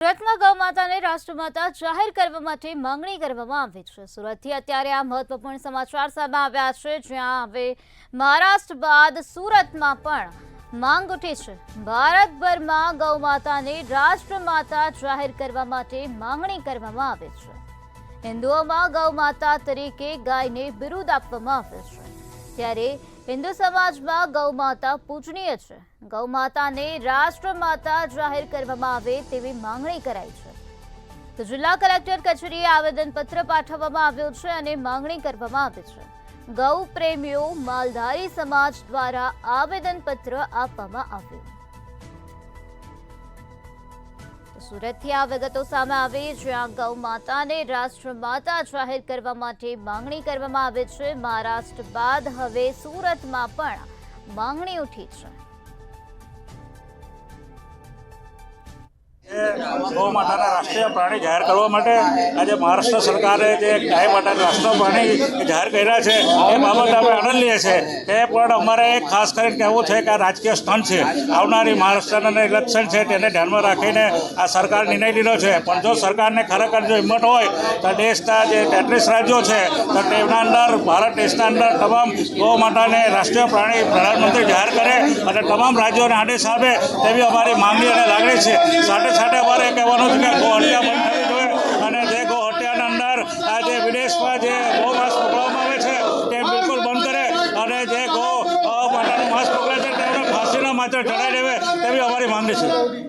સુરતમાં ગૌમાતાને રાષ્ટ્રમાતા જાહેર કરવા માટે માંગણી કરવામાં આવી છે। સુરતથી અત્યારે આ મહત્વપૂર્ણ સમાચાર સામે આવ્યા છે, જ્યાં હવે મહારાષ્ટ્ર બાદ સુરતમાં પણ માંગ ઉઠી છે। ભારતભરમાં ગૌમાતાને રાષ્ટ્રમાતા જાહેર કરવા માટે માંગણી કરવામાં આવે છે। હિન્દુઓમાં ગૌમાતા તરીકે ગાયને બિરુદ આપવામાં આવે છે, ત્યારે હિન્દુ સમાજમાં ગૌમાતા પૂજનીય છે। ગૌમાતાને રાષ્ટ્રમાતા જાહેર કરવામાં આવે તેવી માંગણી કરાઈ છે। તો જિલ્લા કલેક્ટર કચેરીએ આવેદનપત્ર પાઠવવામાં આવ્યું છે અને માંગણી કરવામાં આવી છે। ગૌ પ્રેમીઓ માલધારી સમાજ દ્વારા આવેદનપત્ર આપવામાં આવ્યું। સુરતથી આ વિગતો સામે આવી, જ્યાં ગૌ માતાને રાષ્ટ્રમાતા જાહેર કરવા માટે માંગણી કરવામાં આવે છે। મહારાષ્ટ્ર બાદ હવે સુરતમાં પણ માંગણી ઉઠી છે। ગૌ માતાના રાષ્ટ્રીય પ્રાણી જાહેર કરવા માટે આજે મહારાષ્ટ્ર સરકારે જે ગાય માતાના રાષ્ટ્રીય પ્રાણી જાહેર કર્યા છે એ બાબતે અમે આનંદ લઈએ છીએ। તે પણ અમારે ખાસ કરીને કહેવું છે કે આ રાજકીય સ્ટન્ટ છે। આવનારી મહારાષ્ટ્રના ઇલેક્શન છે તેને ધ્યાનમાં રાખીને આ સરકાર નિર્ણય લીધો છે। પણ જો સરકારને ખરેખર જો હિંમત હોય તો દેશના જે 33 રાજ્યો છે તો તેના અંદર ભારત દેશના અંદર તમામ ગૌ માતાને રાષ્ટ્રીય પ્રાણી પ્રધાનમંત્રી જાહેર કરે અને તમામ રાજ્યોને આદેશ આપે તેવી અમારી માંગણી અને લાગણી છે। સાથે અમારે કહેવાનું છે કે ગૌ હત્યા બંધ થવી જોઈએ અને જે ગૌ હત્યાના અંદર આ જે વિદેશમાં જે ગૌ માંસ પકડવામાં આવે છે તે બિલકુલ બંધ કરે અને જે ગૌ માતાનું માંસ પકડે છે તેમને ફાંસીના માત્ર ચડાવી દેવે તેવી અમારી માંગણી છે।